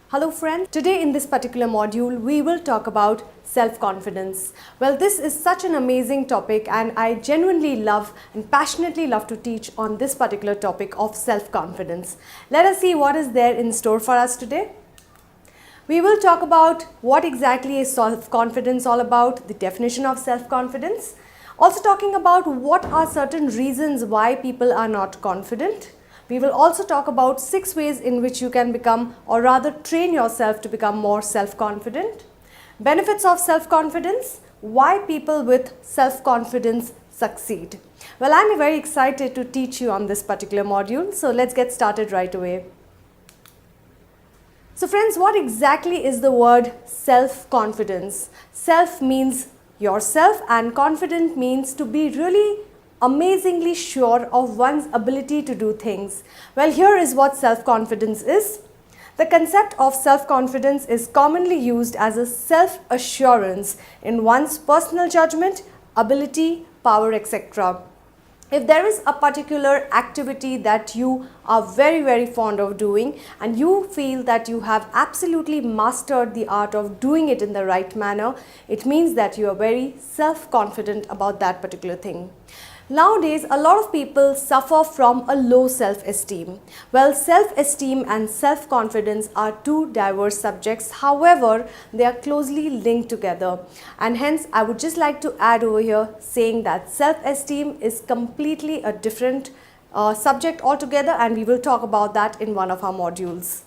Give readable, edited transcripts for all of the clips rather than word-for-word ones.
Hello friends, today in this particular module we will talk about self-confidence. Well, this is such an amazing topic and I genuinely love and passionately love to teach on this particular topic of self-confidence. Let us see what is there in store for us today. We will talk about what exactly is self-confidence all about, the definition of self-confidence. Also talking about what are certain reasons why people are not confident. We will also talk about 6 ways in which you can become or rather train yourself to become more self-confident. Benefits of self-confidence, why people with self-confidence succeed. Well, I'm very excited to teach you on this particular module, so let's get started right away. So friends, what exactly is the word self-confidence? Self means yourself and confident means to be really amazingly sure of one's ability to do things. Well, here is what self-confidence is. The concept of self-confidence is commonly used as a self-assurance in one's personal judgment, ability, power, etc. If there is a particular activity that you are very fond of doing and you feel that you have absolutely mastered the art of doing it in the right manner, it means that you are very self-confident about that particular thing. Nowadays, a lot of people suffer from a low self-esteem. Well, self-esteem and self-confidence are two diverse subjects. However, they are closely linked together. And hence, I would just like to add over here saying that self-esteem is completely a different subject altogether, and we will talk about that in one of our modules.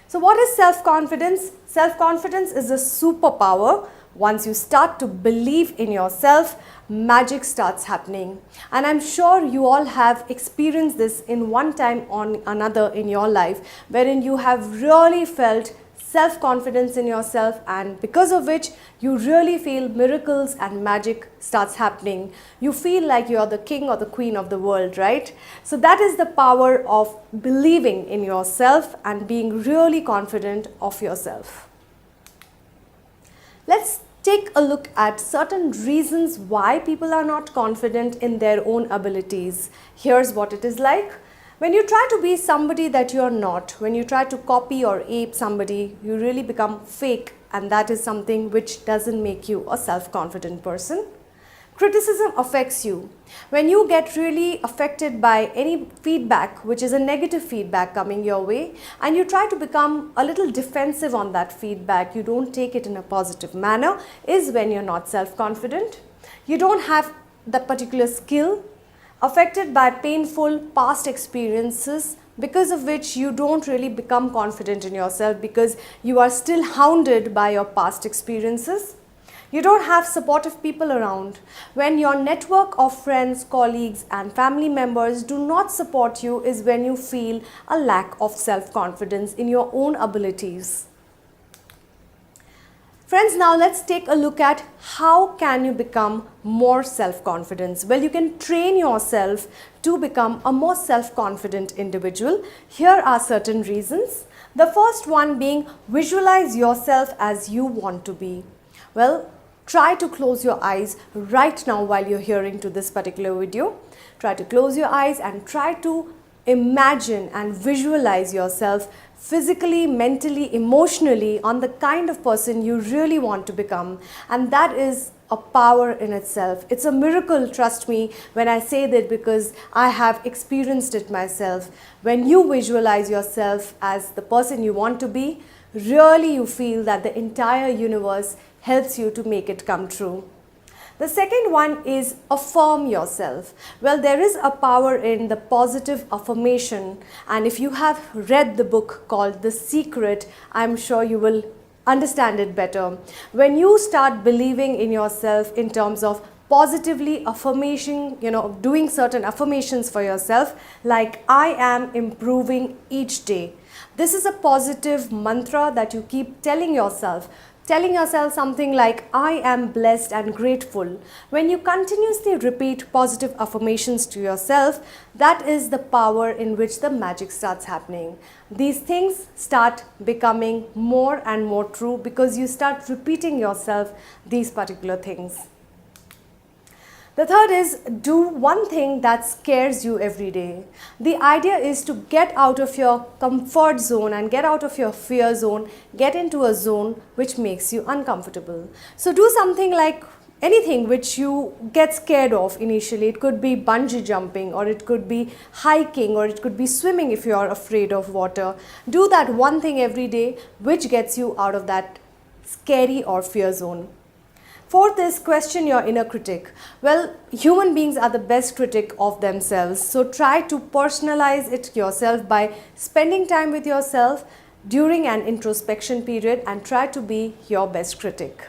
So what is self-confidence? Self-confidence is a superpower. Once you start to believe in yourself, magic starts happening. And I'm sure you all have experienced this in one time or another in your life, wherein you have really felt self-confidence in yourself, and because of which you really feel miracles and magic starts happening. You feel like you are the king or the queen of the world, right? So that is the power of believing in yourself and being really confident of yourself. Let's take a look at certain reasons why people are not confident in their own abilities. Here's what it is like. When you try to be somebody that you're not, when you try to copy or ape somebody, you really become fake, and that is something which doesn't make you a self-confident person. Criticism affects you. When you get really affected by any feedback, which is a negative feedback coming your way, and you try to become a little defensive on that feedback, you don't take it in a positive manner, is when you're not self-confident. You don't have that particular skill. Affected by painful past experiences, because of which you don't really become confident in yourself because you are still hounded by your past experiences. You don't have supportive people around. When your network of friends, colleagues and family members do not support you is when you feel a lack of self-confidence in your own abilities. Friends, now let's take a look at how can you become more self-confident. Well, you can train yourself to become a more self-confident individual. Here are certain reasons. The first one being visualize yourself as you want to be. Well, try to close your eyes right now while you're hearing to this particular video. Try to close your eyes and try to imagine and visualize yourself physically, mentally, emotionally on the kind of person you really want to become, and that is a power in itself. It's a miracle, trust me, when I say that, because I have experienced it myself. When you visualize yourself as the person you want to be, really you feel that the entire universe helps you to make it come true. The second one is affirm yourself. Well, there is a power in the positive affirmation, and if you have read the book called The Secret, I'm sure you will understand it better. When you start believing in yourself in terms of positively affirmation, doing certain affirmations for yourself, like I am improving each day. This is a positive mantra that you keep telling yourself something like I am blessed and grateful. When you continuously repeat positive affirmations to yourself, that is the power in which the magic starts happening. These things start becoming more and more true because you start repeating yourself these particular things. The third is do one thing that scares you every day. The idea is to get out of your comfort zone and get out of your fear zone, get into a zone which makes you uncomfortable. So do something like anything which you get scared of initially. It could be bungee jumping, or it could be hiking, or it could be swimming if you are afraid of water. Do that one thing every day which gets you out of that scary or fear zone. Fourth is question your inner critic. Well, human beings are the best critic of themselves. So try to personalize it yourself by spending time with yourself during an introspection period and try to be your best critic.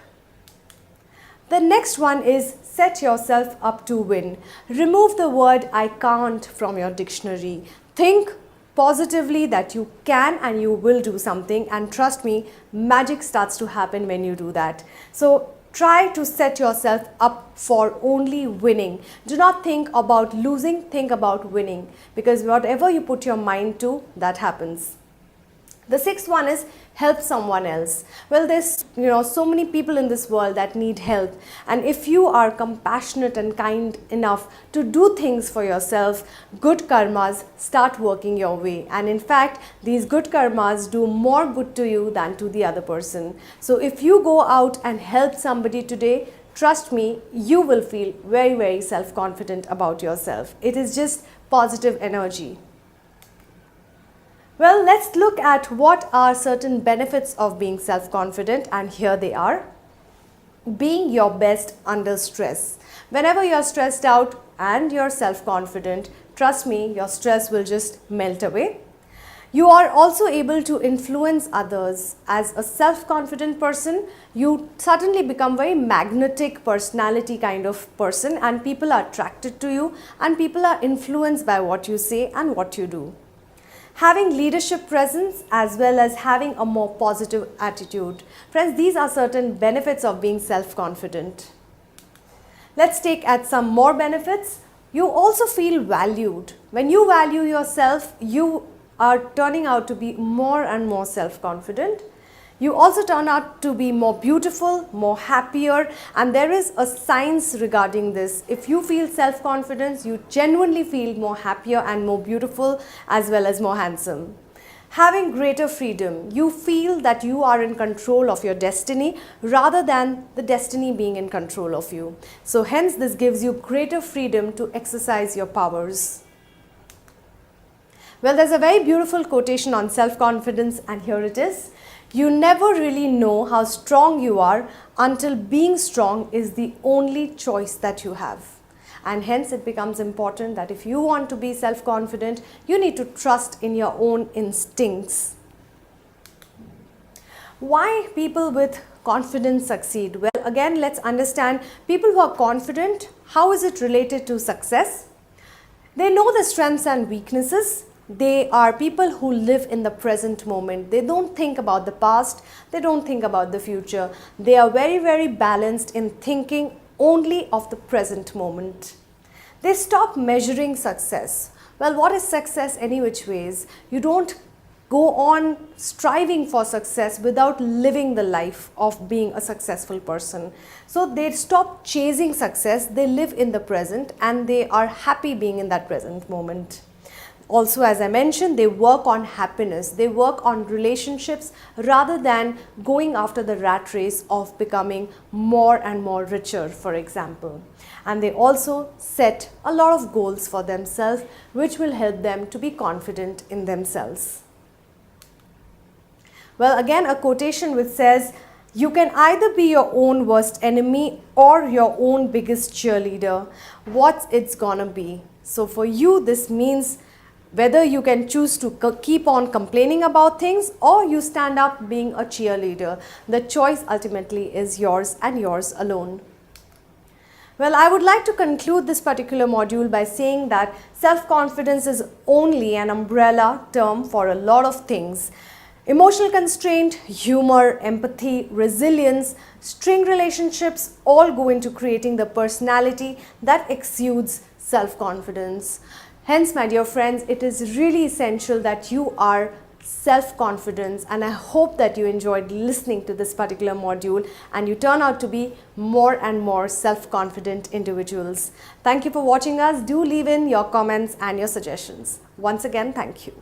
The next one is set yourself up to win. Remove the word I can't from your dictionary. Think positively that you can and you will do something, and trust me, magic starts to happen when you do that. So try to set yourself up for only winning. Do not think about losing, think about winning, because whatever you put your mind to, that happens. The sixth one is help someone else. Well, there's so many people in this world that need help, and if you are compassionate and kind enough to do things for yourself, good karmas start working your way, and in fact these good karmas do more good to you than to the other person. So if you go out and help somebody today, trust me, you will feel very, very self-confident about yourself. It is just positive energy. Well, let's look at what are certain benefits of being self-confident, and here they are. Being your best under stress. Whenever you're stressed out and you're self-confident, trust me, your stress will just melt away. You are also able to influence others. As a self-confident person, you suddenly become very magnetic personality kind of person, and people are attracted to you and people are influenced by what you say and what you do. Having leadership presence as well as having a more positive attitude. Friends, these are certain benefits of being self-confident. Let's take at some more benefits. You also feel valued. When you value yourself, you are turning out to be more and more self-confident. You also turn out to be more beautiful, more happier, and there is a science regarding this. If you feel self-confidence, you genuinely feel more happier and more beautiful as well as more handsome. Having greater freedom, you feel that you are in control of your destiny rather than the destiny being in control of you. So hence this gives you greater freedom to exercise your powers. Well, there's a very beautiful quotation on self-confidence, and here it is. You never really know how strong you are until being strong is the only choice that you have. And hence it becomes important that if you want to be self-confident, you need to trust in your own instincts. Why people with confidence succeed? Well, again, let's understand people who are confident, how is it related to success? They know the strengths and weaknesses. They are people who live in the present moment. They don't think about the past. They don't think about the future. They are very, very balanced in thinking only of the present moment. They stop measuring success. Well, what is success any which ways? You don't go on striving for success without living the life of being a successful person. So they stop chasing success. They live in the present and they are happy being in that present moment. Also, as I mentioned, they work on happiness. They work on relationships rather than going after the rat race of becoming more and more richer, for example. And they also set a lot of goals for themselves, which will help them to be confident in themselves. Well, again, a quotation which says, you can either be your own worst enemy or your own biggest cheerleader. What's it's gonna be? So for you, this means whether you can choose to keep on complaining about things or you stand up being a cheerleader. The choice ultimately is yours and yours alone. Well, I would like to conclude this particular module by saying that self-confidence is only an umbrella term for a lot of things. Emotional constraint, humor, empathy, resilience, string relationships all go into creating the personality that exudes self-confidence. Hence, my dear friends, it is really essential that you are self-confidence, and I hope that you enjoyed listening to this particular module and you turn out to be more and more self-confident individuals. Thank you for watching us. Do leave in your comments and your suggestions. Once again, thank you.